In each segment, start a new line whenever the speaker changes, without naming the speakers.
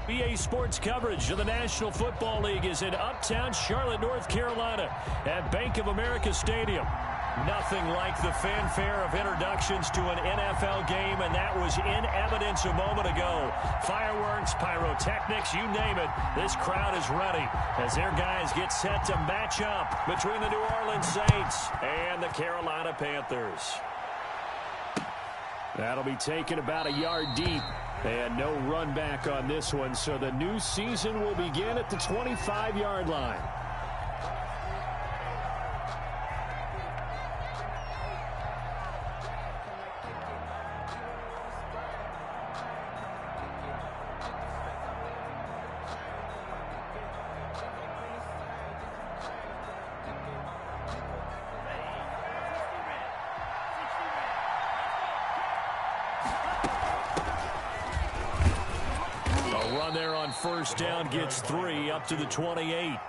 EA Sports coverage of the National Football League is in uptown Charlotte, North Carolina at Bank of America Stadium. Nothing like the fanfare of introductions to an NFL game, and that was in evidence a moment ago. Fireworks, pyrotechnics, you name it. This crowd is ready as their guys get set to match up between the New Orleans Saints and the Carolina Panthers. That'll be taken about a yard deep. And no run back on this one, so the new season will begin at the 25-yard line. First down gets 3 up to the 28.
Yeah,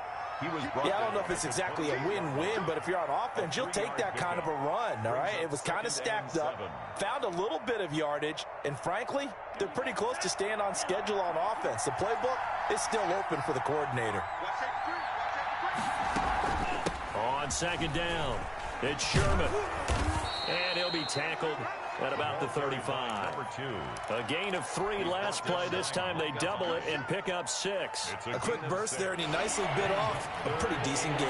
I don't know if it's exactly a win-win, but if you're on offense, you'll take that kind of a run, all right? It was kind of stacked up, found a little bit of yardage, and frankly, they're pretty close to staying on schedule on offense. The playbook is still open for the coordinator.
On second down, it's Sherman. And he'll be tackled at about the 35. A gain of 3 last play. This time they double it and pick up 6.
A quick burst there, and he nicely bit off a pretty decent gain.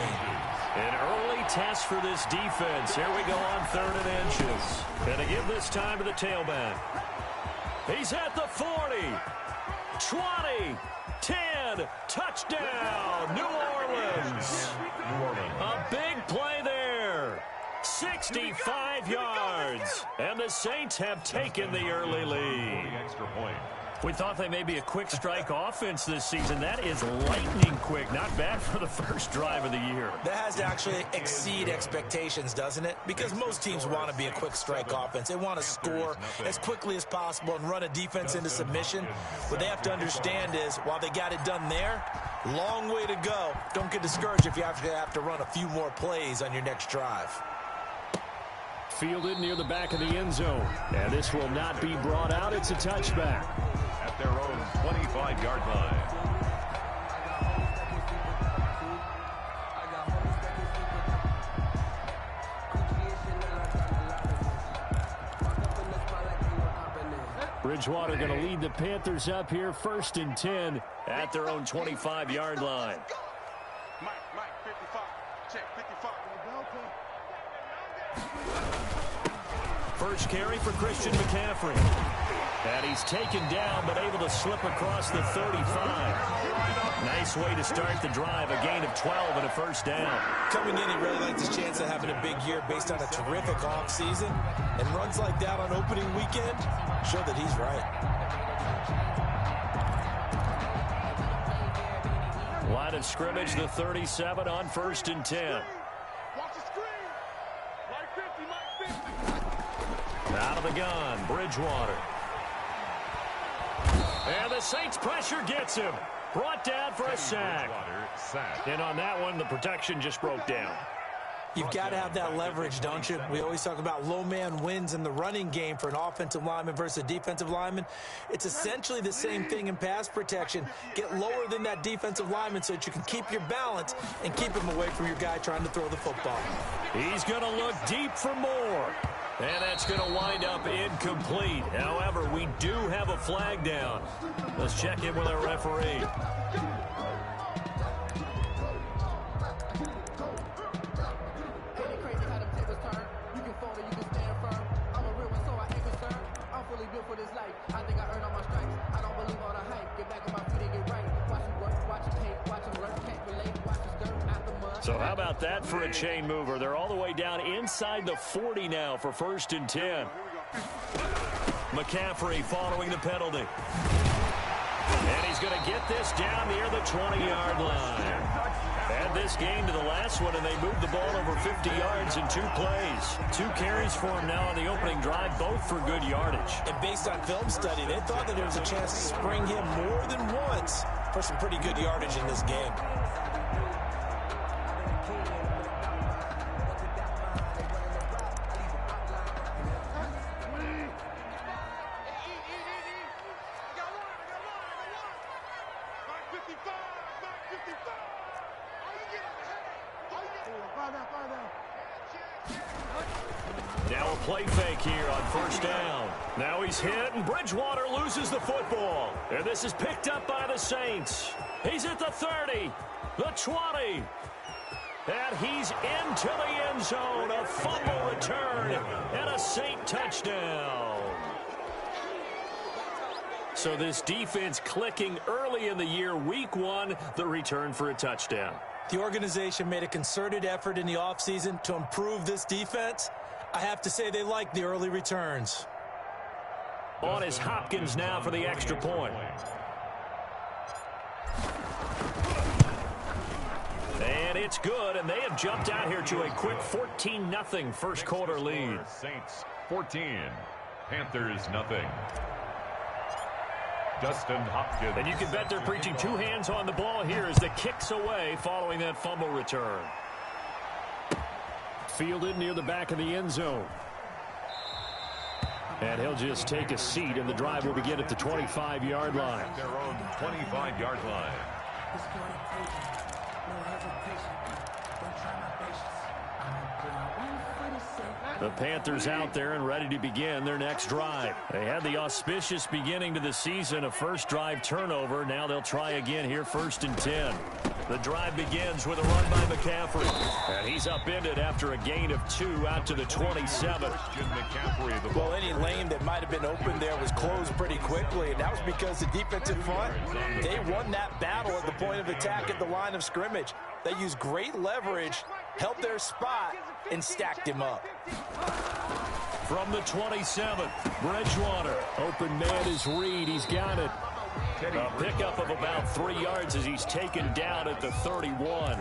An early test for this defense. Here we go on 3rd and inches. And to give this time to the tailback. He's at the 40. 20. 10. Touchdown. New Orleans. A big play there. 65 yards, and the Saints have taken the early lead. We thought they may be a quick strike offense this season. That is lightning quick. Not bad for the first drive of the year.
That has to actually exceed expectations, doesn't it? Because most teams want to be a quick strike offense. They want to score as quickly as possible and run a defense into submission. What they have to understand is, while they got it done there, long way to go. Don't get discouraged if you actually have to run a few more plays on your next drive.
Fielded near the back of the end zone. And this will not be brought out. It's a touchback.
At their own 25-yard line.
Bridgewater going to lead the Panthers up here 1st and 10 at their own 25-yard line.
Mike, 55. Check, 55.
First carry for Christian McCaffrey. And he's taken down, but able to slip across the 35. Nice way to start the drive. A gain of 12 and a first down.
Coming in, he really likes his chance of having a big year based on a terrific offseason. And runs like that on opening weekend show that he's right.
Line of scrimmage, the 37 on 1st and 10. Out of the gun, Bridgewater. And the Saints pressure gets him. Brought down for a sack. And on that one, the protection just broke down.
You've got to have that leverage, don't you? We always talk about low man wins in the running game for an offensive lineman versus a defensive lineman. It's essentially the same thing in pass protection. Get lower than that defensive lineman so that you can keep your balance and keep him away from your guy trying to throw the football.
He's going to look deep for more. And that's going to wind up incomplete. However, we do have a flag down. Let's check in with our referee. So how about that for a chain mover? They're all the way down inside the 40 now for 1st and 10. McCaffrey following the penalty. And he's going to get this down near the 20-yard line. Add this game to the last one, and they moved the ball over 50 yards in 2 plays. 2 carries for him now on the opening drive, both for good yardage.
And based on film study, they thought that there was a chance to spring him more than once for some pretty good yardage in this game.
Now a play fake here on first down. Now he's hit, and Bridgewater loses the football. And this is picked up by the Saints. He's at the 30, the 20. And he's into the end zone. A fumble return and a Saint touchdown. So this defense clicking early in the year, week one, the return for a touchdown.
The organization made a concerted effort in the offseason to improve this defense. I have to say they like the early returns.
On is Hopkins now for the extra point. And it's good, and they have jumped out here to a quick 14-0 first quarter lead.
Saints 14, Panthers nothing. Justin Hopkins.
And you can bet they're preaching two hands on the ball here as the kick's away following that fumble return. Fielded near the back of the end zone. And he'll just take a seat, and the drive will begin at the 25-yard line.
Their own 25-yard line.
The Panthers out there and ready to begin their next drive. They had the auspicious beginning to the season, a first drive turnover. Now they'll try again here, 1st and 10. The drive begins with a run by McCaffrey. And he's upended after a gain of 2 out to the 27.
Well, any lane that might have been open there was closed pretty quickly, and that was because the defensive front, they won that battle at the point of attack at the line of scrimmage. They used great leverage, held their spot, and stacked him up.
From the 27th, Bridgewater. Open man is Reed. He's got it. A pickup of about 3 yards as he's taken down at the 31.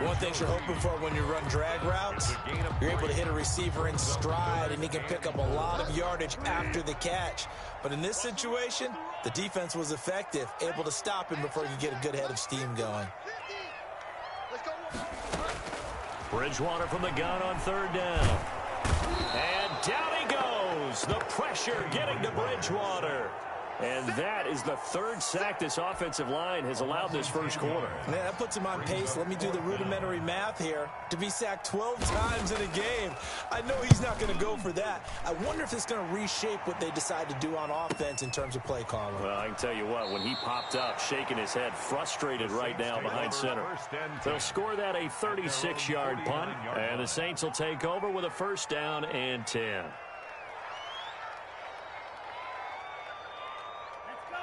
One thing you're hoping for when you run drag routes, you're able to hit a receiver in stride, and he can pick up a lot of yardage after the catch. But in this situation, the defense was effective, able to stop him before he could get a good head of steam going.
Bridgewater from the gun on 3rd down. And down he goes. The pressure getting to Bridgewater. And that is the 3rd sack this offensive line has allowed this first quarter.
Man, that puts him on pace. Let me do the rudimentary math here. To be sacked 12 times in a game, I know he's not going to go for that. I wonder if it's going to reshape what they decide to do on offense in terms of play calling.
Well, I can tell you what, when he popped up, shaking his head, frustrated right now behind center. They'll score that a 36-yard punt, and the Saints will take over with a 1st down and 10.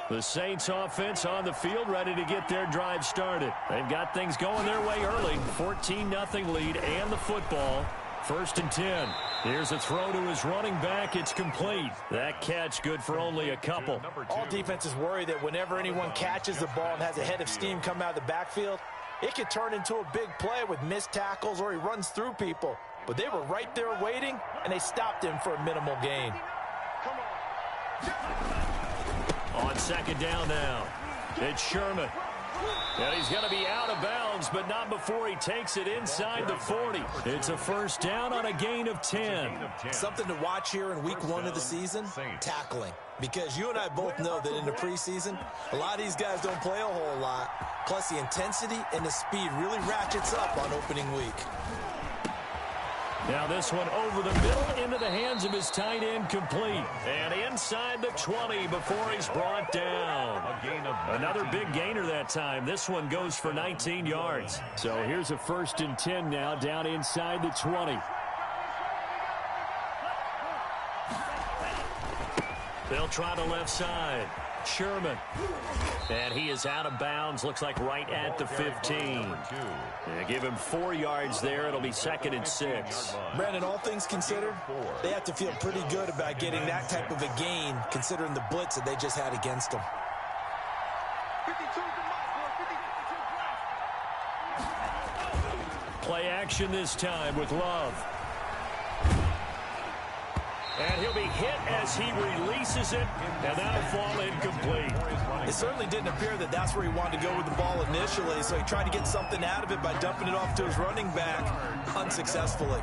The Saints offense on the field, ready to get their drive started. They've got things going their way early. 14-0 lead and the football. 1st and 10. Here's a throw to his running back. It's complete. That catch good for only a couple.
All defenses worry that whenever anyone catches the ball and has a head of steam come out of the backfield, it could turn into a big play with missed tackles or he runs through people. But they were right there waiting, and they stopped him for a minimal gain.
On 2nd down now, it's Sherman. And he's going to be out of bounds, but not before he takes it inside the 40. It's a 1st down on a gain of 10.
Something to watch here in week 1 of the season, tackling. Because you and I both know that in the preseason, a lot of these guys don't play a whole lot. Plus, the intensity and the speed really ratchets up on opening week.
Now this one over the middle into the hands of his tight end, complete. And inside the 20 before he's brought down. Another big gainer that time. This one goes for 19 yards. So here's a 1st and 10 now down inside the 20. They'll try the left side. Sherman. And he is out of bounds. Looks like right at the 15. Give him 4 yards there. It'll be 2nd and 6.
Brandon, all things considered, they have to feel pretty good about getting that type of a gain, considering the blitz that they just had against them.
Play action this time with Love. And he'll be hit as he releases it, and that'll fall incomplete.
It certainly didn't appear that that's where he wanted to go with the ball initially, so he tried to get something out of it by dumping it off to his running back unsuccessfully.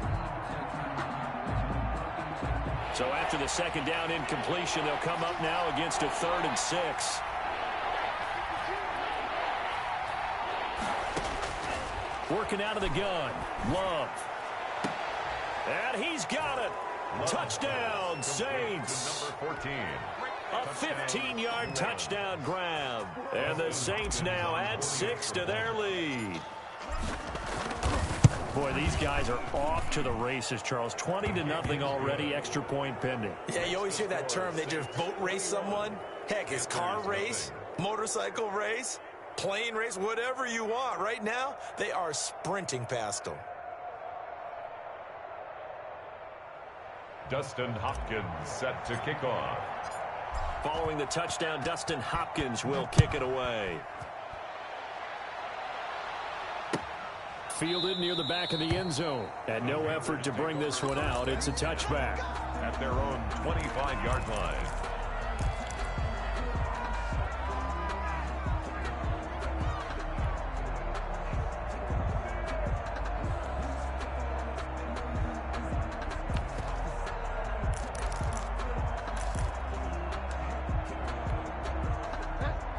So after the 2nd down incompletion, they'll come up now against a 3rd and 6. Working out of the gun. Love. And he's got it. Touchdown, Saints.
Number 14.
A 15-yard touchdown grab. And the Saints now add 6 to their lead. Boy, these guys are off to the races, Charles. 20-0 already, extra point pending.
Yeah, you always hear that term. They just boat race someone. Heck, it's car race, motorcycle race, plane race, whatever you want. Right now, they are sprinting past them.
Dustin Hopkins set to kick off.
Following the touchdown, Dustin Hopkins will kick it away. Fielded near the back of the end zone. And no effort to bring this one out. It's a touchback.
At their own 25-yard line.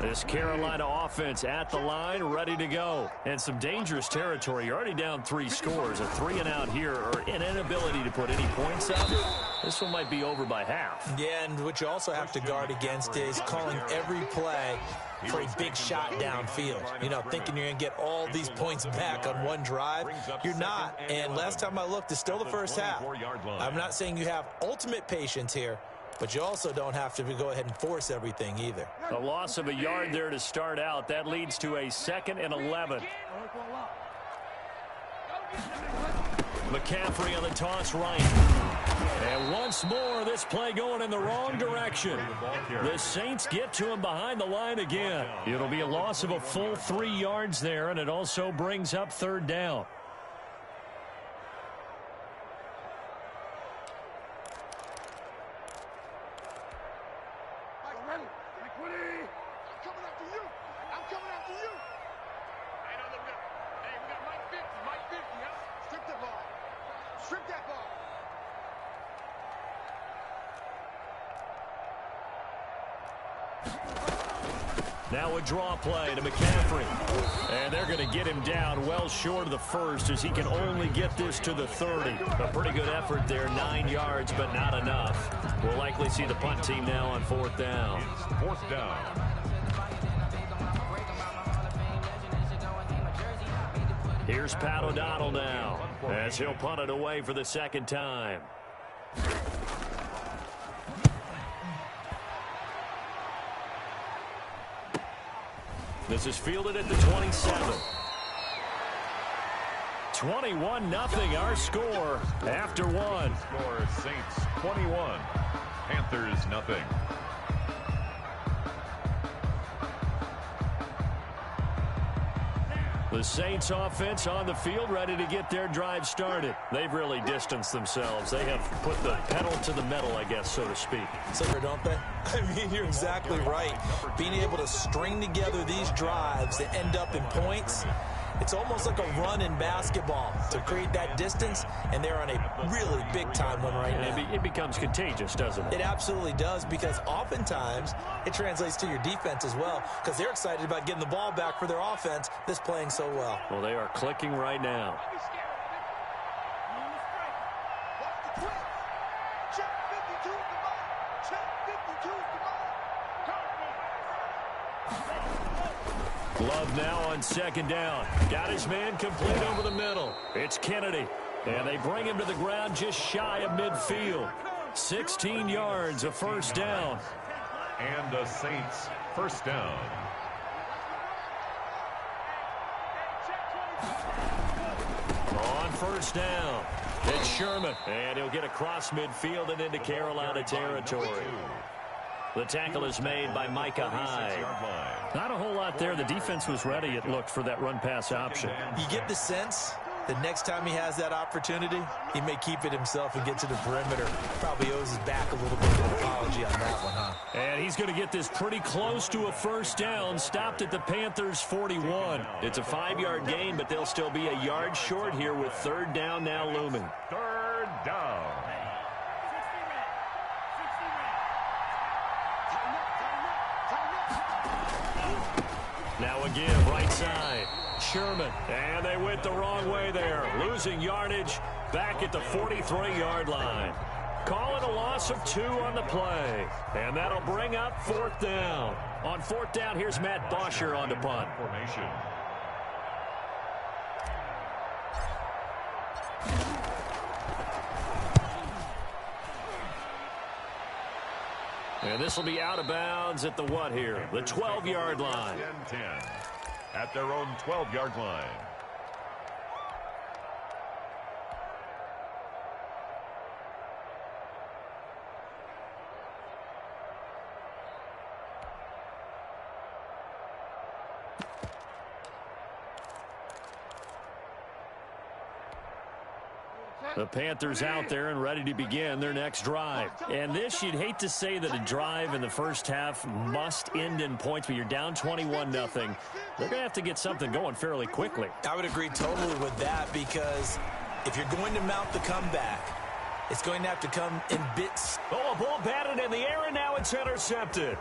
This Carolina offense at the line, ready to go. And some dangerous territory. You're already down 3 scores. A 3-and-out here, or an inability to put any points up. This one might be over by half.
Yeah, and what you also have to guard against is calling every play for a big shot downfield. You know, thinking you're going to get all these points back on one drive. You're not. And last time I looked, it's still the first half. I'm not saying you have ultimate patience here, but you also don't have to go ahead and force everything either.
A loss of a yard there to start out. That leads to a 2nd and 11. McCaffrey on the toss right. And once more, this play going in the wrong direction. The Saints get to him behind the line again. It'll be a loss of a full 3 yards there, and it also brings up 3rd down. Now a draw play to McCaffrey. And they're going to get him down well short of the first as he can only get this to the 30. A pretty good effort there, 9 yards, but not enough. We'll likely see the punt team now on 4th down.
It's 4th down.
Here's Pat O'Donnell now as he'll punt it away for the 2nd time. This is fielded at the 27. 21-0 our score after one.
Score Saints 21, Panthers nothing.
The Saints offense on the field ready to get their drive started. They've really distanced themselves. They have put the pedal to the metal, I guess, so to speak.
So, don't they? I mean, you're exactly right. Being able to string together these drives that end up in points, it's almost like a run in basketball to create that distance, and they're on a really big-time one right now.
It becomes contagious, doesn't it?
It absolutely does, because oftentimes it translates to your defense as well, because they're excited about getting the ball back for their offense that's playing so well.
Well, they are clicking right now. Love now on 2nd down. Got his man complete over the middle. It's Kennedy. And they bring him to the ground just shy of midfield. 16 yards, a 1st down.
And the Saints 1st down.
On 1st down, it's Sherman. And he'll get across midfield and into Carolina territory. The tackle is made by Micah Hyde. Not a whole lot there. The defense was ready, it looked, for that run-pass option.
You get the sense that next time he has that opportunity, he may keep it himself and get to the perimeter. Probably owes his back a little bit of an apology on that one, huh?
And he's going to get this pretty close to a 1st down, stopped at the Panthers' 41. It's a 5-yard gain, but they'll still be a yard short here with 3rd down now looming.
3rd down.
Now a give, right side. Sherman. And they went the wrong way there. Losing yardage back at the 43-yard line. Calling a loss of 2 on the play. And that'll bring up 4th down. On 4th down, here's Matt Bosher on the punt.
Formation.
And this will be out of bounds at the what here? The 12-yard line.
10-10 at their own 12-yard line.
The Panthers out there and ready to begin their next drive. And this, you'd hate to say that a drive in the first half must end in points, but you're down 21-0. They're going to have to get something going fairly quickly.
I would agree totally with that, because if you're going to mount the comeback, it's going to have to come in bits.
Oh, a ball batted in the air, and now it's intercepted.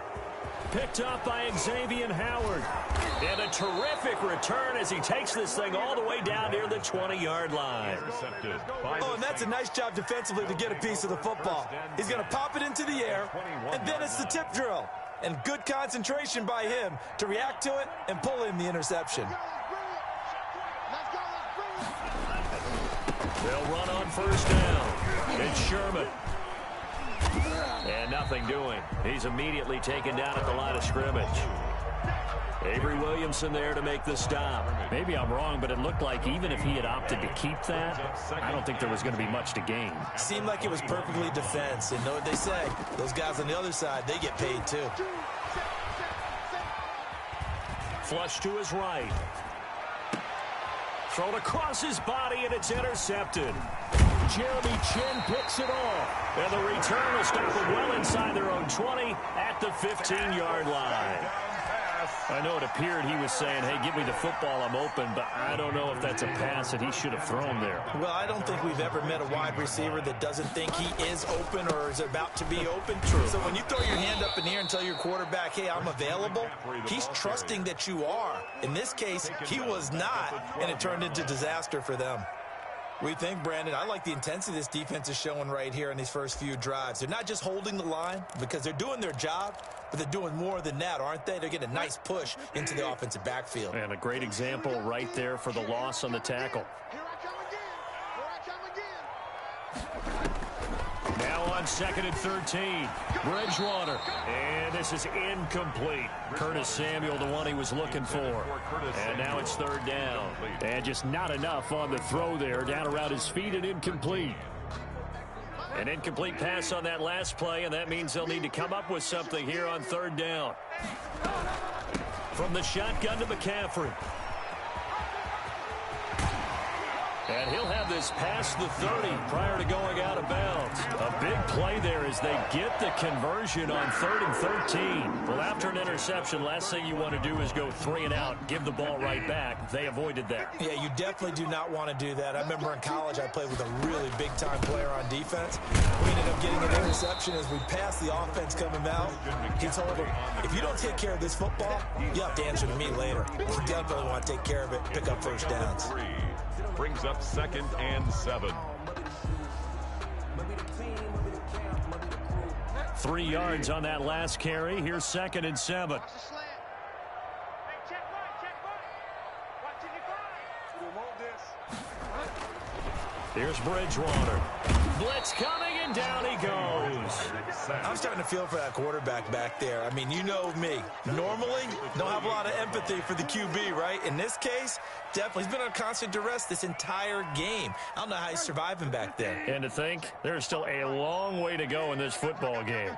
Picked up by Xavier Howard. And a terrific return as he takes this thing all the way down near the 20-yard line.
Oh, and that's a nice job defensively to get a piece of the football. He's going to pop it into the air, and then it's the tip drill. And good concentration by him to react to it and pull in the interception.
They'll run on 1st down. It's Sherman. And nothing doing. He's immediately taken down at the line of scrimmage. Avery Williamson there to make the stop. Maybe I'm wrong, but it looked like even if he had opted to keep that, I don't think there was going to be much to gain.
Seemed like it was perfectly defense. And know what they say? Those guys on the other side, they get paid too.
Flush to his right. Thrown across his body, and it's intercepted. Jeremy Chin picks it off. And the return will stop them well inside their own 20 at the 15-yard line. I know it appeared he was saying, hey, give me the football, I'm open, but I don't know if that's a pass that he should have thrown there.
Well, I don't think we've ever met a wide receiver that doesn't think he is open or is about to be open. True. So when you throw your hand up in the air and tell your quarterback, hey, I'm available, he's trusting that you are. In this case, he was not, and it turned into disaster for them. What do you think, Brandon? I like the intensity this defense is showing right here in these first few drives. They're not just holding the line because they're doing their job, but they're doing more than that, aren't they? They're getting a nice push into the offensive backfield.
And a great example right there for the loss on the tackle. Now on 2nd and 13. Bridgewater. And this is incomplete. Curtis Samuel, the one he was looking for. And now it's 3rd down. And just not enough on the throw there. Down around his feet and incomplete. An incomplete pass on that last play, and that means they'll need to come up with something here on 3rd down. From the shotgun to McCaffrey. And he'll have this past the 30 prior to going out of bounds. A big play there as they get the conversion on 3rd and 13. Well, after an interception, last thing you want to do is go 3 and out, give the ball right back. They avoided that.
Yeah, you definitely do not want to do that. I remember in college I played with a really big-time player on defense. We ended up getting an interception as we passed the offense coming out. He told him, if you don't take care of this football, you have to answer to me later. You definitely want to take care of it, pick up 1st downs.
Brings up 2nd and 7.
3 yards on that last carry. Here's 2nd and 7. Here's Bridgewater. Blitz coming, and down he goes.
I'm starting to feel for that quarterback back there. I mean, you know me. Normally, don't have a lot of empathy for the QB, right? In this case, definitely. He's been on constant duress this entire game. I don't know how he's surviving back there.
And to think, there's still a long way to go in this football game.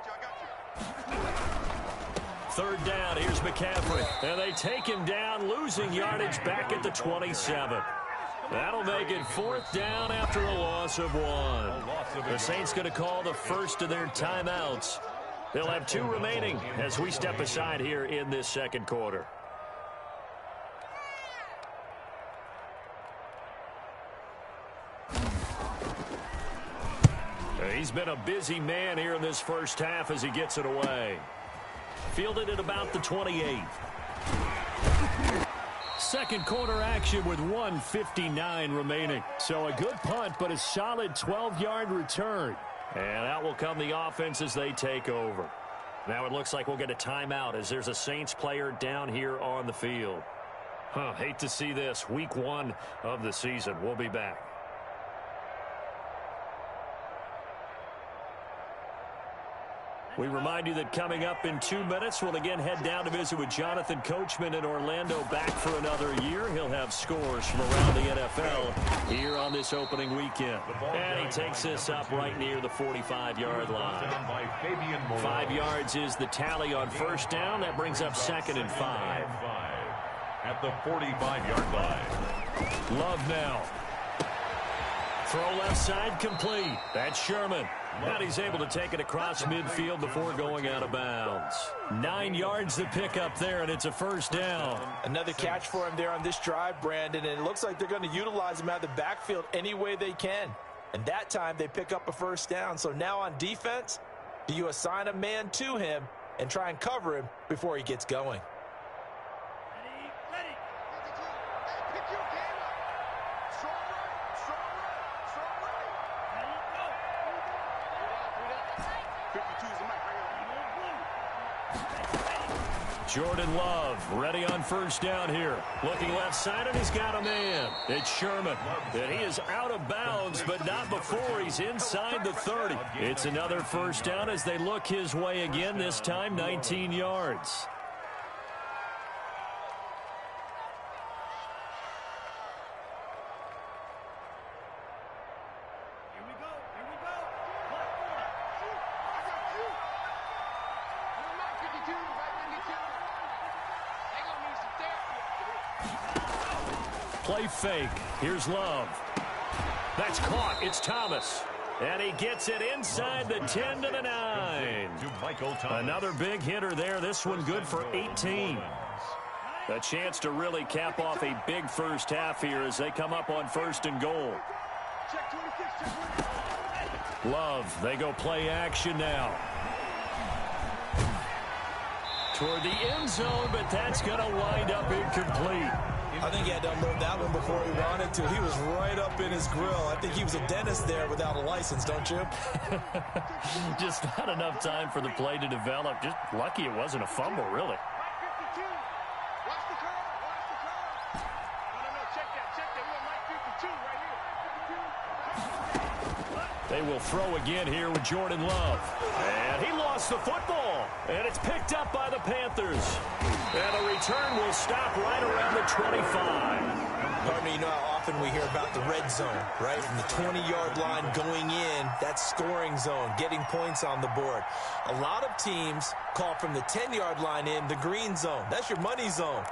3rd down, here's McCaffrey. And they take him down, losing yardage back at the 27. That'll make it 4th down after a loss of 1. The Saints going to call the first of their timeouts. They'll have 2 remaining as we step aside here in this 2nd quarter. He's been a busy man here in this first half as he gets it away. Fielded at about the 28. Second quarter action with 1:59 remaining. So a good punt, but a solid 12-yard return. And out will come the offense as they take over. Now it looks like we'll get a timeout as there's a Saints player down here on the field. Hate to see this. Week 1 of the season. We'll be back. We remind you that coming up in 2 minutes, we'll again head down to visit with Jonathan Coachman in Orlando, back for another year. He'll have scores from around the NFL here on this opening weekend. And he takes this up right near the 45-yard line. 5 yards is the tally on first down. That brings up 2nd and 5.
At the 45-yard line.
Love now. Throw left side complete. That's Sherman. And he's able to take it across midfield before going out of bounds. 9 yards to pick up there, and it's a first down.
Another catch for him there on this drive, Brandon, and it looks like they're going to utilize him out of the backfield any way they can. And that time they pick up a first down. So now on defense, do you assign a man to him and try and cover him before he gets going?
Jordan Love ready on first down here. Looking left side, and he's got a man. It's Sherman. And he is out of bounds, but not before he's inside the 30. It's another first down as they look his way again, this time 19 yards. Play fake. Here's Love. That's caught. It's Thomas. And he gets it inside the 10 to the 9. Another big hitter there. This one good for 18. A chance to really cap off a big first half here as they come up on 1st and goal. Love. They go play action now. Toward the end zone, but that's going to wind up incomplete.
I think he had to unload that one before he wanted to. He was right up in his grill. I think he was a dentist there without a license, don't you?
Just not enough time for the play to develop. Just lucky it wasn't a fumble, really. They will throw again here with Jordan Love. And he lost the football. And it's picked up by the Panthers. And the return will stop right around the 25.
Pardon me, you know how often we hear about the red zone, right? From the 20-yard line going in, that's scoring zone, getting points on the board. A lot of teams call from the 10-yard line in the green zone. That's your money zone.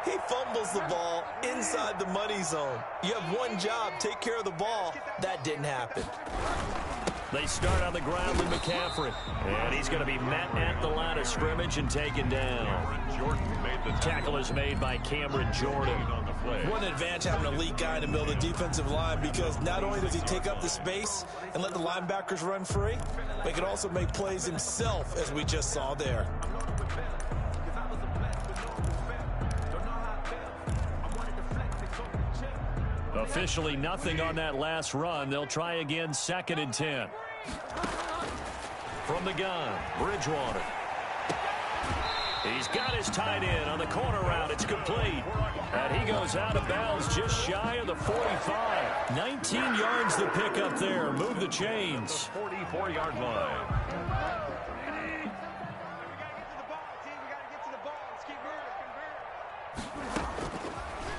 He fumbles the ball inside the money zone. You have one job, take care of the ball. That didn't happen.
They start on the ground with McCaffrey. And he's going to be met at the line of scrimmage and taken down. Tackle is made by Cameron Jordan.
What an advantage having an elite guy in the middle of the defensive line, because not only does he take up the space and let the linebackers run free, but he can also make plays himself, as we just saw there.
Officially nothing on that last run. They'll try again, 2nd and 10. From the gun, Bridgewater. He's got his tight end on the corner route. It's complete. And he goes out of bounds just shy of the 45. 19 yards to pick up there. Move the chains.
44-yard line.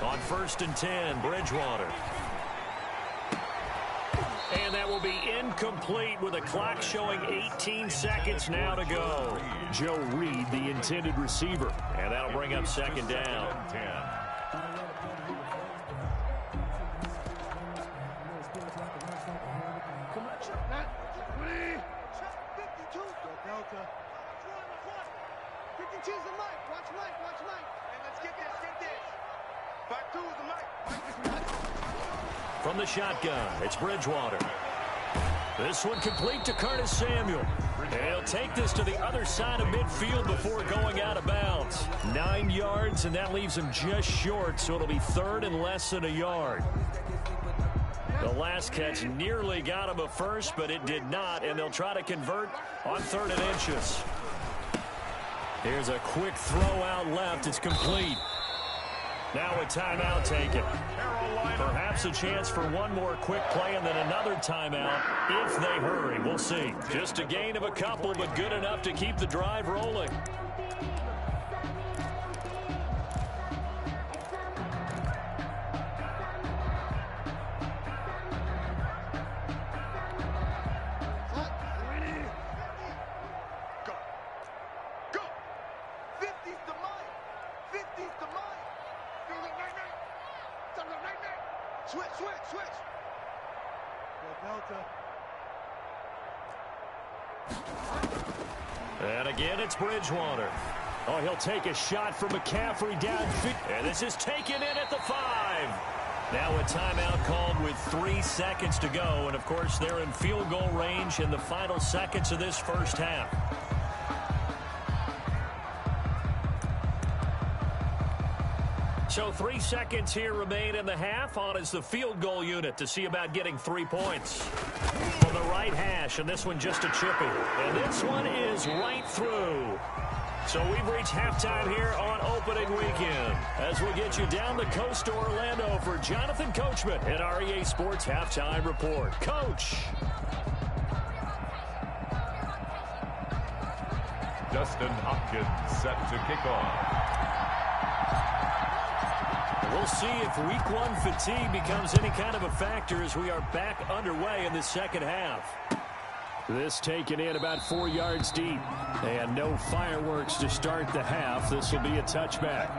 On 1st and 10, Bridgewater. And that will be incomplete with a clock showing 18 seconds now to go. Joe Reed, the intended receiver. And that'll bring up 2nd down. From the shotgun, it's Bridgewater. This one complete to Curtis Samuel. He'll take this to the other side of midfield before going out of bounds. 9 yards, and that leaves him just short, so it'll be third and less than a yard. The last catch nearly got him a first, but it did not, and they'll try to convert on 3rd and inches. Here's a quick throw out left. It's complete. Now a timeout taken. Perhaps a chance for one more quick play and then another timeout if they hurry. We'll see. Just a gain of a couple, but good enough to keep the drive rolling. And again, it's Bridgewater. Oh, he'll take a shot from McCaffrey downfield. And this is taken in at the 5. Now a timeout called with 3 seconds to go. And, of course, they're in field goal range in the final seconds of this first half. So 3 seconds here remain in the half. On is the field goal unit to see about getting 3 points. From the right hash, and this one just a chippy. And this one is right through. So we've reached halftime here on opening weekend. As we get you down the coast to Orlando for Jonathan Coachman at our EA Sports Halftime Report. Coach.
Justin Hopkins set to kick off.
We'll see if week 1 fatigue becomes any kind of a factor as we are back underway in the second half. This taken in about 4 yards deep. And no fireworks to start the half. This will be a touchback.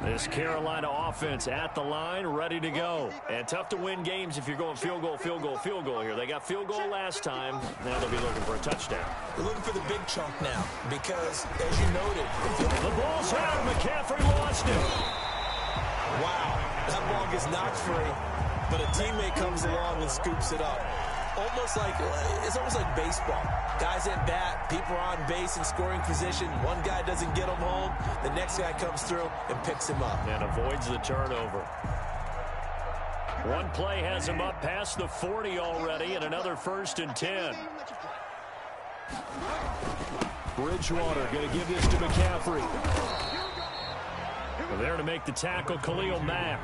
This Carolina offense at the line, ready to go. And tough to win games if you're going field goal, field goal, field goal here. They got field goal last time. Now they'll be looking for a touchdown.
They're looking for the big chunk now because, as you noted,
the ball's out. McCaffrey lost it.
Wow. That ball gets knocked free, but a teammate comes along and scoops it up. It's almost like baseball. Guys at bat, people are on base in scoring position. One guy doesn't get him home. The next guy comes through and picks him up.
And avoids the turnover. One play has him up past the 40 already, and another 1st and 10. Bridgewater going to give this to McCaffrey. There to make the tackle, Khalil Mack.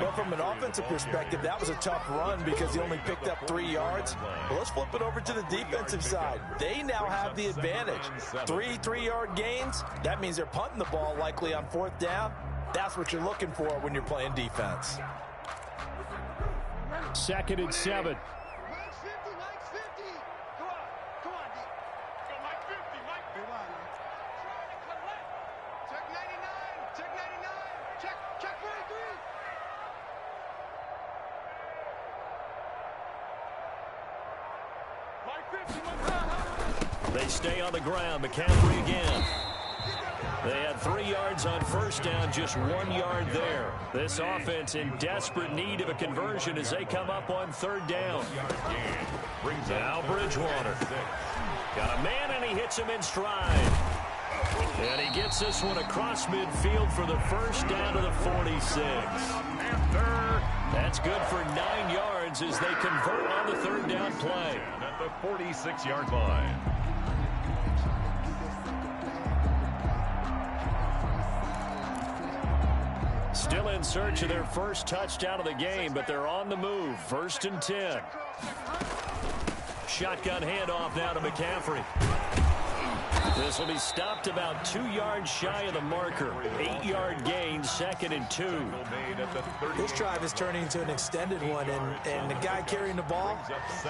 Well, from an offensive perspective, that was a tough run because he only picked up 3 yards. Well, let's flip it over to the defensive side. They now have the advantage. 3 3-yard gains. That means they're punting the ball likely on 4th down. That's what you're looking for when you're playing defense.
2nd and 7. They stay on the ground. McCaffrey again. They had 3 yards on 1st down, just 1 yard there. This offense in desperate need of a conversion as they come up on 3rd down. Now Bridgewater. Got a man, and he hits him in stride. And he gets this one across midfield for the 1st down to the 46. That's good for 9 yards as they convert on the 3rd down play.
At the 46-yard line.
Still in search of their first touchdown of the game, but they're on the move. 1st and 10. Shotgun handoff now to McCaffrey. This will be stopped about 2 yards shy of the marker. 8-yard gain, 2nd and 2.
This drive is turning into an extended one, and the guy carrying the ball,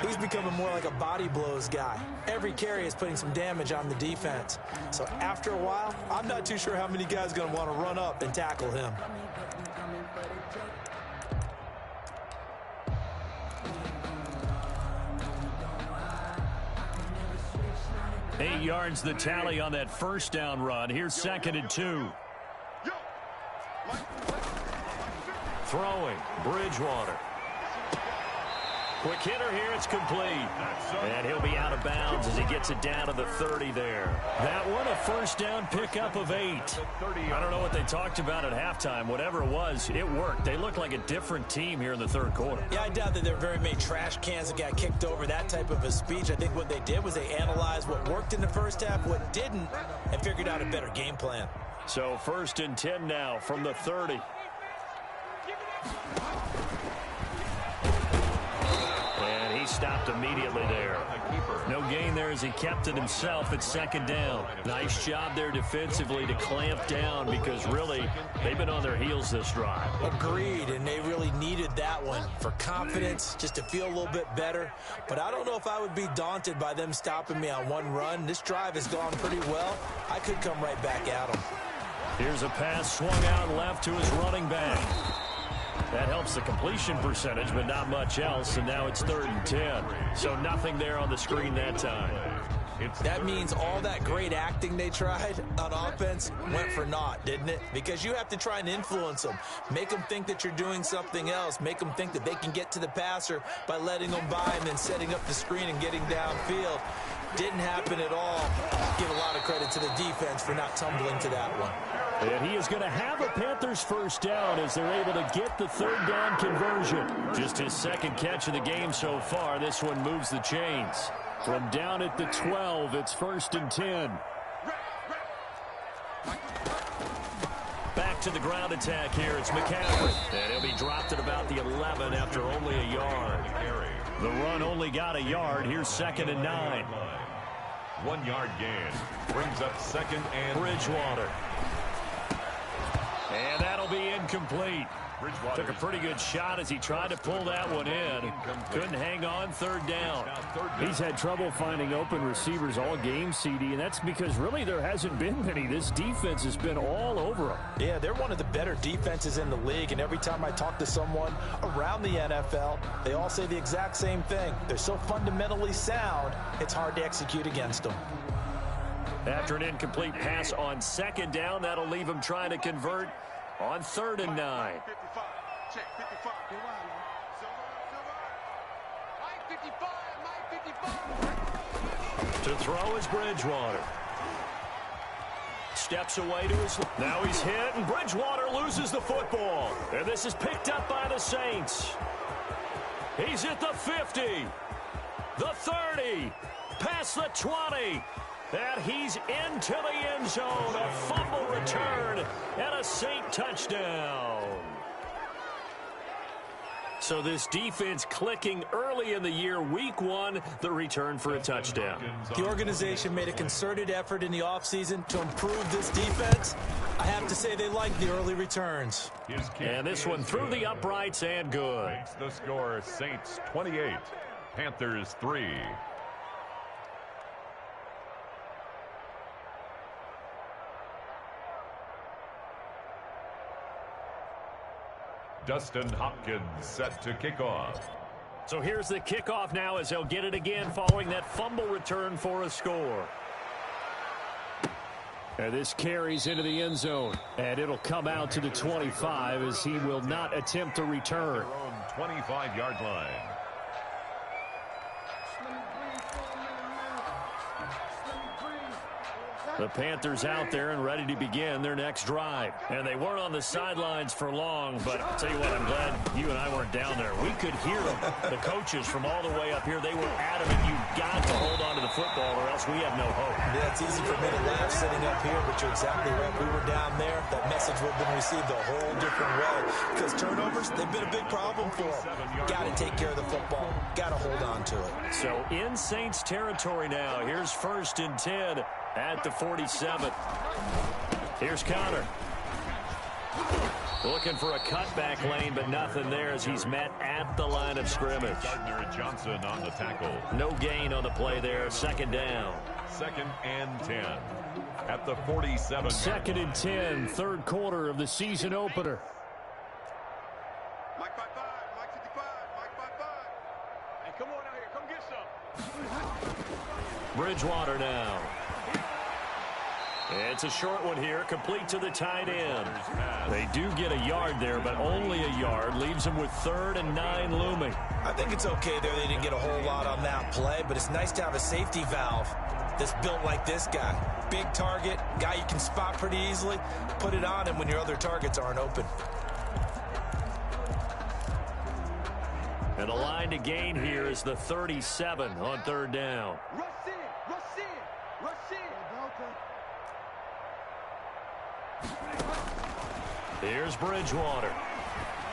he's becoming more like a body blows guy. Every carry is putting some damage on the defense. So after a while, I'm not too sure how many guys are going to want to run up and tackle him.
8 yards the tally on that first down run. Here's 2nd and 2. Throwing, Bridgewater. Quick hitter here, it's complete. And he'll be out of bounds as he gets it down to the 30 there. That one, a first down pickup of 8. I don't know what they talked about at halftime. Whatever it was, it worked. They look like a different team here in the third quarter.
Yeah, I doubt that there were very many trash cans that got kicked over, that type of a speech. I think what they did was they analyzed what worked in the first half, what didn't, and figured out a better game plan.
So 1st and 10 now from the 30. And he stopped immediately there. No gain there as he kept it himself at 2nd down. Nice job there defensively to clamp down because really they've been on their heels this drive.
Agreed, and they really needed that one for confidence, just to feel a little bit better. But I don't know if I would be daunted by them stopping me on one run. This drive has gone pretty well. I could come right back at them.
Here's a pass swung out left to his running back. That helps the completion percentage, but not much else, and now it's 3rd and 10. So nothing there on the screen that time.
That means all that great acting they tried on offense went for naught, didn't it? Because you have to try and influence them. Make them think that you're doing something else. Make them think that they can get to the passer by letting them by and then setting up the screen and getting downfield. Didn't happen at all. Give a lot of credit to the defense for not tumbling to that one.
And he is going to have a Panthers first down as they're able to get the 3rd down conversion. Just his 2nd catch of the game so far. This one moves the chains. From down at the 12, it's 1st and 10. Back to the ground attack here. It's McCaffrey. And he'll be dropped at about the 11 after only a yard. The run only got a yard. Here's 2nd and 9.
1 yard gain. Brings up 2nd and
Bridgewater. And that'll be incomplete. Took a pretty good shot as he tried to pull that one in. Couldn't hang on, 3rd down. He's had trouble finding open receivers all game, CD, and that's because really there hasn't been many. This defense has been all over him.
Yeah, they're one of the better defenses in the league, and every time I talk to someone around the NFL, they all say the exact same thing. They're so fundamentally sound, it's hard to execute against them.
After an incomplete pass on 2nd down, that'll leave him trying to convert on 3rd and 9.
Check 55.
To throw is Bridgewater. Steps away to his... Now he's hit, and Bridgewater loses the football. And this is picked up by the Saints. He's at the 50. The 30. Past the 20. And he's into the end zone. A fumble return and a Saint touchdown. So this defense clicking early in the year. Week 1, the return for a touchdown.
The organization made a concerted effort in the offseason to improve this defense. I have to say they like the early returns.
And this one through the uprights and good.
Makes the score Saints 28, Panthers 3. Dustin Hopkins set to kick off.
So here's the kickoff now as he'll get it again following that fumble return for a score. And this carries into the end zone. And it'll come out to the 25 as he will not attempt to return.
Their own 25-yard line.
The Panthers out there and ready to begin their next drive. And they weren't on the sidelines for long, but I'll tell you what, I'm glad you and I weren't down there. We could hear them. The coaches from all the way up here, they were adamant, you've got to hold on to the football or else we have no hope.
Yeah, it's easy for me to laugh sitting up here, but you're exactly right. If we were down there, that message would have been received a whole different way. Because turnovers, they've been a big problem for them. Got to take care of the football. Got to hold on to it.
So in Saints territory now. Here's 1st and 10. At the 47. Here's Connor. Looking for a cutback lane, but nothing there as he's met at the line of scrimmage.
Gardner Johnson on the tackle.
No gain on the play there. 2nd down.
2nd and 10. At the 47.
2nd and 10. 3rd quarter of the season opener.
Mike 55. Mike 55. Mike 55. Hey, come on out here. Come get some.
Bridgewater now. It's a short one here, complete to the tight end. They do get a yard there, but only a yard. Leaves them with 3rd and 9 looming.
I think it's okay there. They didn't get a whole lot on that play, but it's nice to have a safety valve that's built like this guy. Big target, guy you can spot pretty easily. Put it on him when your other targets aren't open.
And the line to gain here is the 37 on 3rd down.
Rush in, rush in, rush in.
Here's Bridgewater.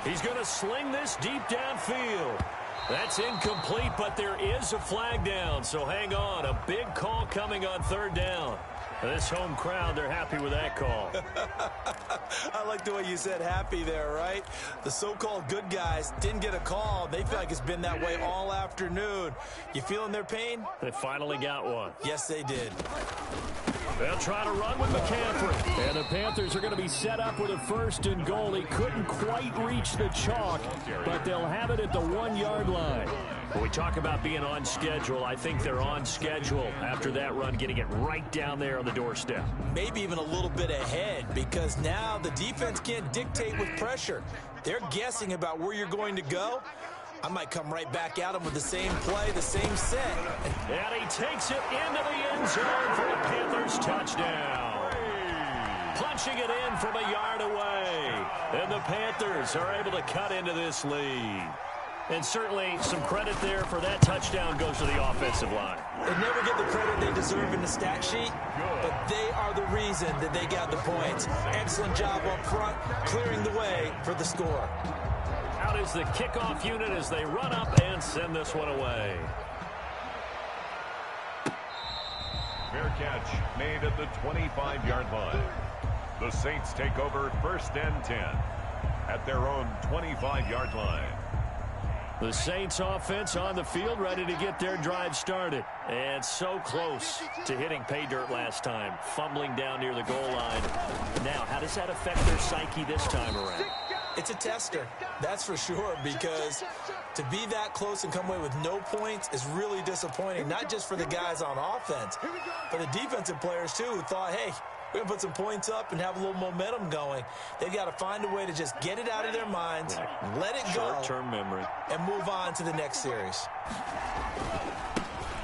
He's going to sling this deep downfield. That's incomplete, but there is a flag down, so hang on. A big call coming on 3rd down. This home crowd, they're happy with that call.
I like the way you said happy there, right? The so-called good guys didn't get a call. They feel like it's been that way all afternoon. You feeling their pain?
They finally got one.
Yes, they did.
They'll try to run with McCaffrey. And the Panthers are going to be set up with a 1st and goal. He couldn't quite reach the chalk, but they'll have it at the 1-yard line. When we talk about being on schedule, I think they're on schedule after that run, getting it right down there on the doorstep.
Maybe even a little bit ahead, because now the defense can't dictate with pressure. They're guessing about where you're going to go. I might come right back at him with the same play, the same set.
And he takes it into the end zone for the Panthers touchdown. Punching it in from a yard away. And the Panthers are able to cut into this lead. And certainly some credit there for that touchdown goes to the offensive line.
They never get the credit they deserve in the stat sheet, but they are the reason that they got the points. Excellent job up front, clearing the way for the score.
Out is the kickoff unit as they run up and send this one away.
Fair catch made at the 25-yard line. The Saints take over 1st and 10 at their own 25-yard line.
The Saints offense on the field, ready to get their drive started. And so close to hitting pay dirt last time, fumbling down near the goal line. Now, how does that affect their psyche this time around?
It's a tester, that's for sure, because to be that close and come away with no points is really disappointing, not just for the guys on offense, but the defensive players, too, who thought, hey, we're going to put some points up and have a little momentum going. They've got to find a way to just get it out of their minds, let it go,
short-term memory,
and move on to the next series.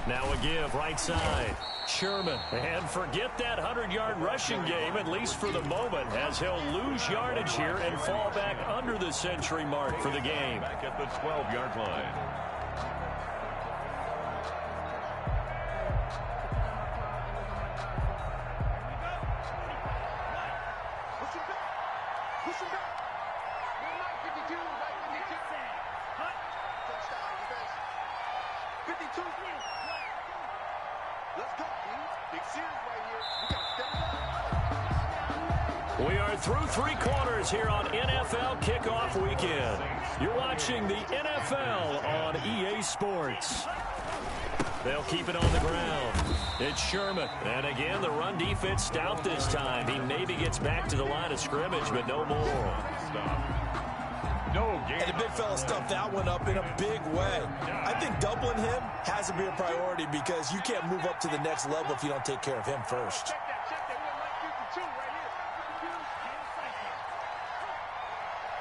Now a give, right side. Sherman, and forget that 100-yard rushing game, at least for the moment, as he'll lose yardage here and fall back under the century mark for the game.
Back at the 12-yard line.
Push him back. Right 52, right 52. Touchdown, defense. 52. Let's go, team. Big series right here. We got to step it up.
We are through 3 quarters here on NFL Kickoff Weekend. You're watching the NFL on EA Sports. They'll keep it on the ground. It's Sherman. And again, the run defense stout this time. He maybe gets back to the line of scrimmage, but no more.
No game.
And the big fella stuffed that one up in a big way. I think doubling him has to be a priority because you can't move up to the next level if you don't take care of him first.
Check that. We're like 52 right here.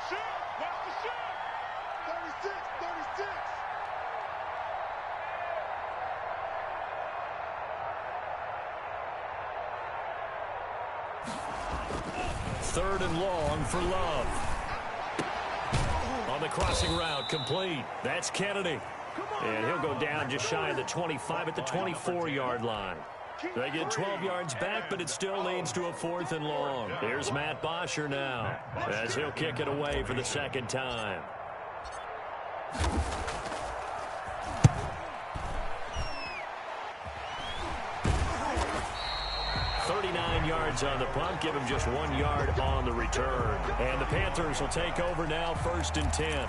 Shoot. Watch the shoot. 36.
Third and long for Love. On the crossing route, complete. That's Kennedy. And he'll go down just shy of the 25 at the 24-yard line. They get 12 yards back, but it still leads to a 4th and long. Here's Matt Bosher now, as he'll kick it away for the second time. 39 yards on the punt, give him just 1 yard on the return. And the Panthers will take over now, 1st and 10.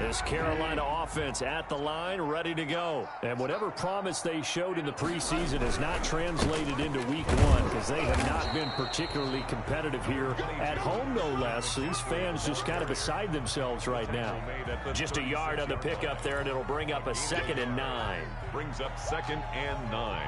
This Carolina offense at the line, ready to go. And whatever promise they showed in the preseason has not translated into week one because they have not been particularly competitive here at home, no less. These fans just kind of beside themselves right now. Just a yard on the pickup there, and it'll bring up a 2nd and 9.
Brings up 2nd and 9.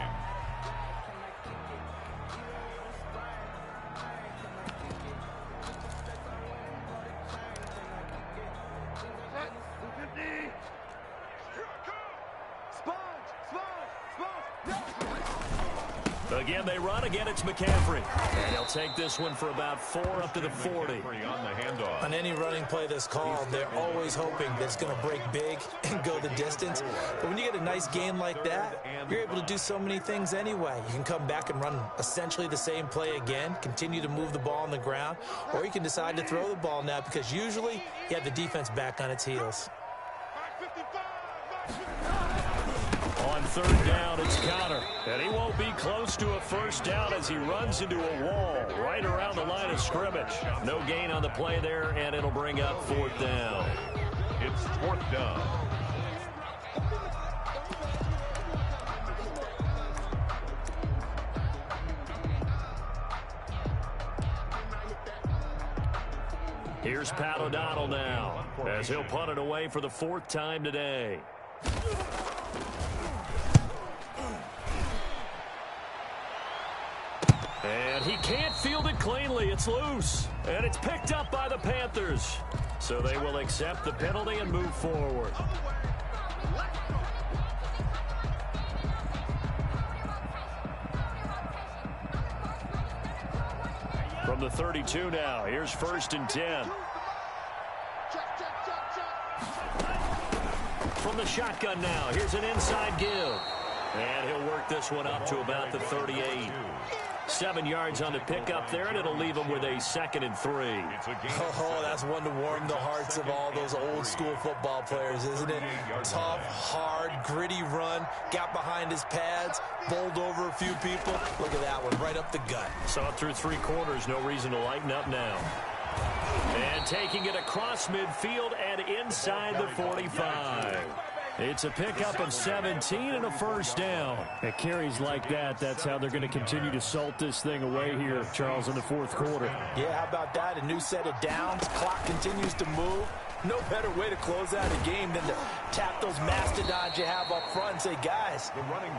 Again, they run. Again, it's McCaffrey. And he'll take this one for about 4 up to the 40.
On the handoff.
On any running play that's called, they're always hoping that it's going to break big and go the distance. But when you get a nice game like that, you're able to do so many things anyway. You can come back and run essentially the same play again, continue to move the ball on the ground, or you can decide to throw the ball now because usually you have the defense back on its heels.
On 3rd down, it's Connor. And he won't be close to a 1st down as he runs into a wall right around the line of scrimmage. No gain on the play there, and it'll bring up 4th down.
It's 4th down.
Here's Pat O'Donnell now as he'll punt it away for the 4th time today. And he can't field it cleanly. It's loose. And it's picked up by the Panthers. So they will accept the penalty and move forward. From the 32 now, here's 1st and 10. From the shotgun now, here's an inside give. And he'll work this one up to about the 38. 7 yards on the pickup there, and it'll leave him with a 2nd and 3.
Oh, that's one to warm the hearts of all those old school football players, isn't it? Tough, hard, gritty run, got behind his pads, bowled over a few people. Look at that one, right up the gut.
Saw it through 3 quarters, no reason to lighten up now. And taking it across midfield and inside the 45. It's a pickup of 17 and a 1st down. At carries like that, that's how they're going to continue to salt this thing away here, Charles, in the 4th quarter.
Yeah, how about that? A new set of downs. Clock continues to move. No better way to close out a game than to tap those mastodons you have up front and say, guys,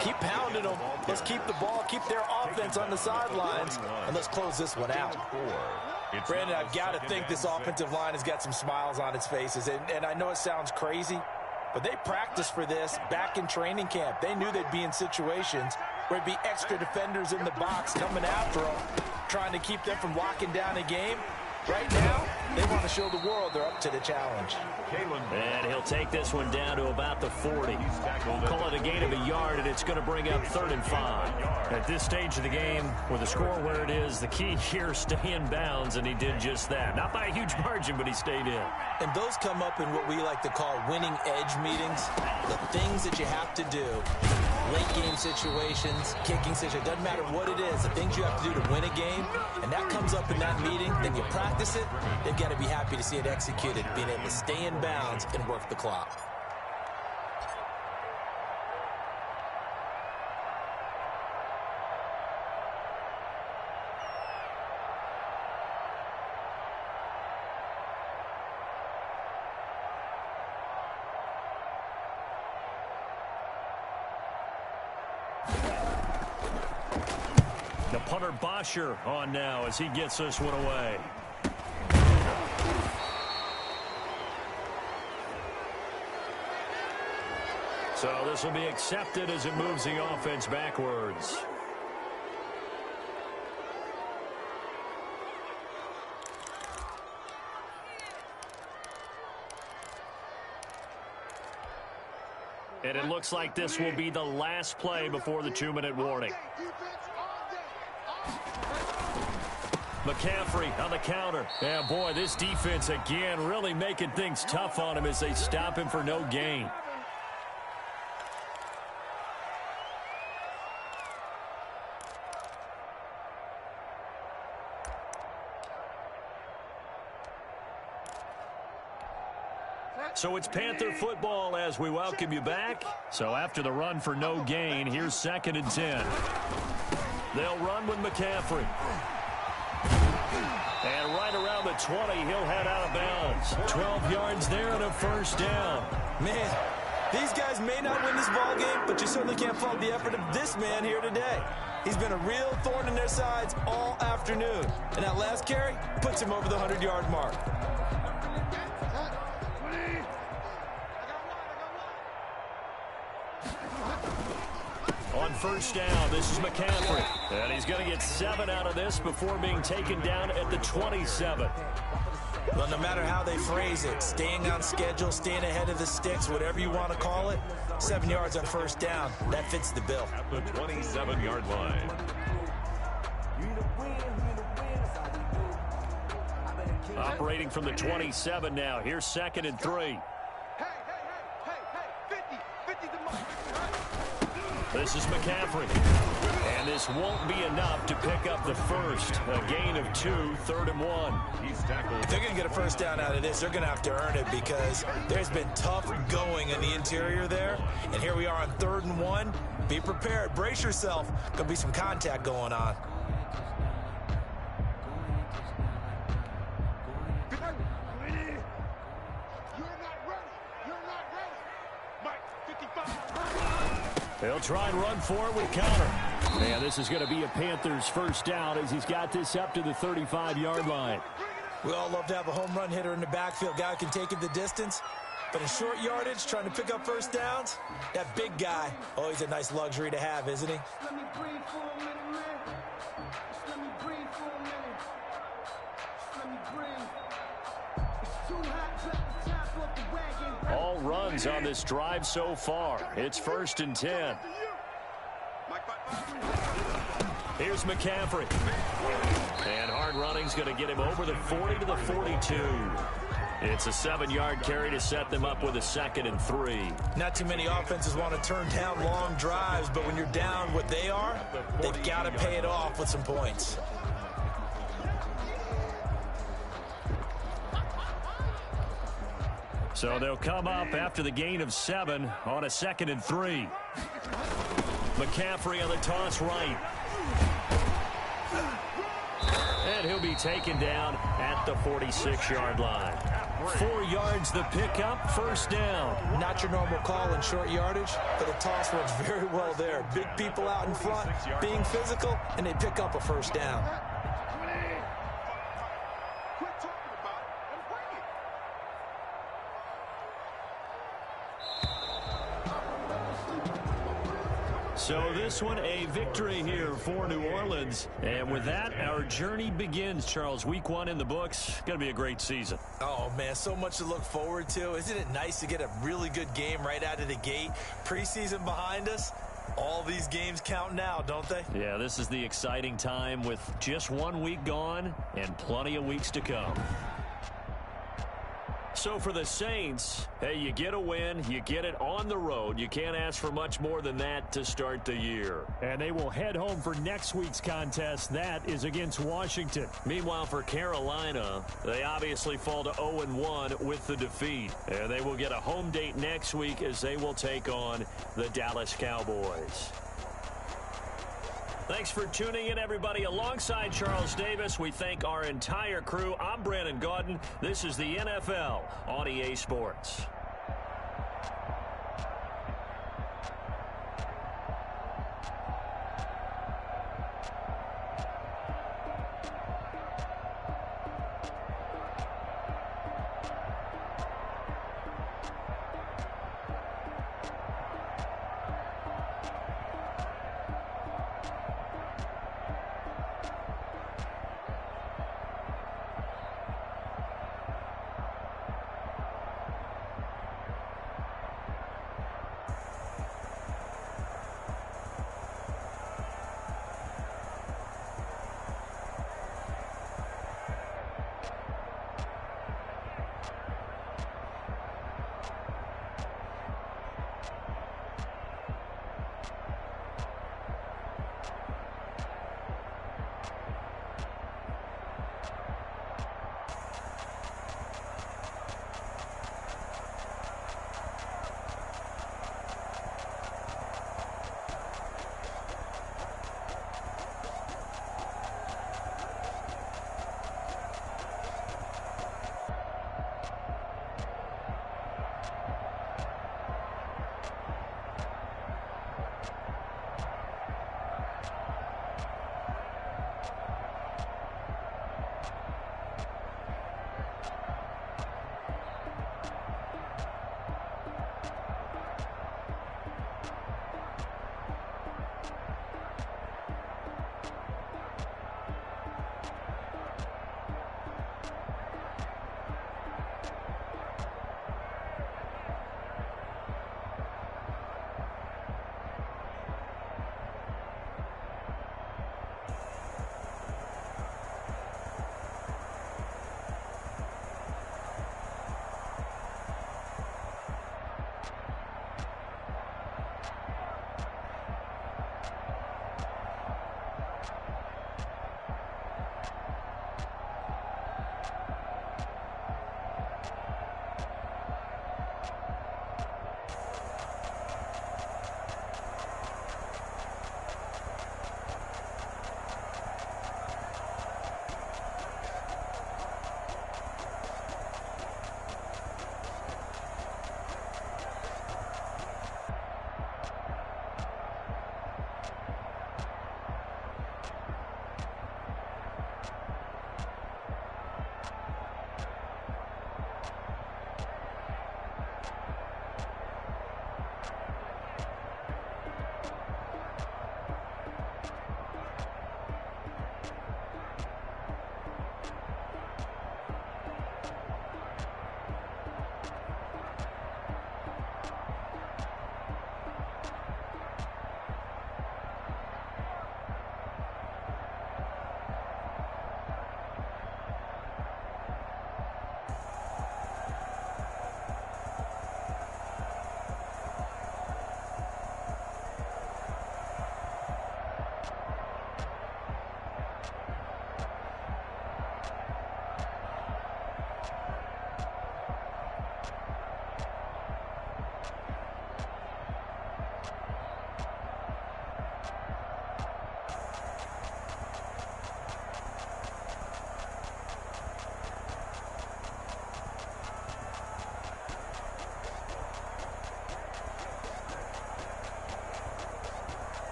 keep pounding them. Let's keep the ball, keep their offense on the sidelines, and let's close this one out. Brandon, I've got to think this offensive line has got some smiles on its faces, and I know it sounds crazy, but they practiced for this back in training camp. They knew they'd be in situations where there'd be extra defenders in the box coming after them, trying to keep them from locking down a game. Right now, they want to show the world they're up to the challenge.
And he'll take this one down to about the 40. Call it a gain of a yard, and it's going to bring up 3rd and 5. At this stage of the game, with the score where it is, the key here, stay in bounds, and he did just that. Not by a huge margin, but he stayed in.
And those come up in what we like to call winning edge meetings. The things that you have to do, late game situations, kicking situations, doesn't matter what it is, the things you have to do to win a game, and that comes up in that meeting, then you practice it, they've got to be happy to see it executed, being able to stay in bounds and work the clock.
The punter Bosher on now as he gets this one away. So this will be accepted as it moves the offense backwards. And it looks like this will be the last play before the 2-minute warning. McCaffrey on the counter. Yeah, boy, this defense again really making things tough on him as they stop him for no gain. So it's Panther football as we welcome you back. So after the run for no gain, here's 2nd and 10. They'll run with McCaffrey. And right around the 20, he'll head out of bounds. 12 yards there and a first down.
Man, these guys may not win this ball game, but you certainly can't fault the effort of this man here today. He's been a real thorn in their sides all afternoon. And that last carry puts him over the 100-yard mark.
On first down, this is McCaffrey. And he's going to get 7 out of this before being taken down at the 27.
Well, no matter how they phrase it, staying on schedule, staying ahead of the sticks, whatever you want to call it, 7 yards on first down, that fits the bill.
At the 27-yard line.
Operating from the 27 now. Here's 2nd and 3.
Hey, 50 the mark.
This is McCaffrey. And this won't be enough to pick up the first. A gain of 2, 3rd and 1.
He's tackled.
If they're going to get a first down out of this, they're going to have to earn it because there's been tough going in the interior there. And here we are on 3rd and 1. Be prepared. Brace yourself. Going to be some contact going on.
They'll try and run for it with counter. And this is going to be a Panthers first down as he's got this up to the 35-yard line.
We all love to have a home run hitter in the backfield. Guy who can take it the distance. But in short yardage, trying to pick up first downs, that big guy, always a nice luxury to have, isn't he?
Let me breathe for a minute, man. Just let me breathe for a minute. Just let me breathe. It's too hot to let the top off the wagon.
All runs on this drive so far. It's 1st and 10. Here's McCaffrey. And hard running's going to get him over the 40 to the 42. It's a 7-yard carry to set them up with a 2nd and 3.
Not too many offenses want to turn down long drives, but when you're down what they are, they've got to pay it off with some points.
So they'll come up after the gain of 7 on a 2nd and 3. McCaffrey on the toss right. And he'll be taken down at the 46-yard line. 4 yards the pickup, first down.
Not your normal call in short yardage, but the toss works very well there. Big people out in front, being physical, and they pick up a first down.
So this one, a victory here for New Orleans. And with that, our journey begins, Charles. Week 1 in the books. Going to be a great season.
Oh, man, so much to look forward to. Isn't it nice to get a really good game right out of the gate? Preseason behind us. All these games count now, don't they?
Yeah, this is the exciting time with just 1 week gone and plenty of weeks to come. So for the Saints, hey, you get a win, you get it on the road. You can't ask for much more than that to start the year. And they will head home for next week's contest. That is against Washington. Meanwhile, for Carolina, they obviously fall to 0-1 with the defeat. And they will get a home date next week as they will take on the Dallas Cowboys. Thanks for tuning in, everybody. Alongside Charles Davis, we thank our entire crew. I'm Brandon Gaudin. This is the NFL on EA Sports.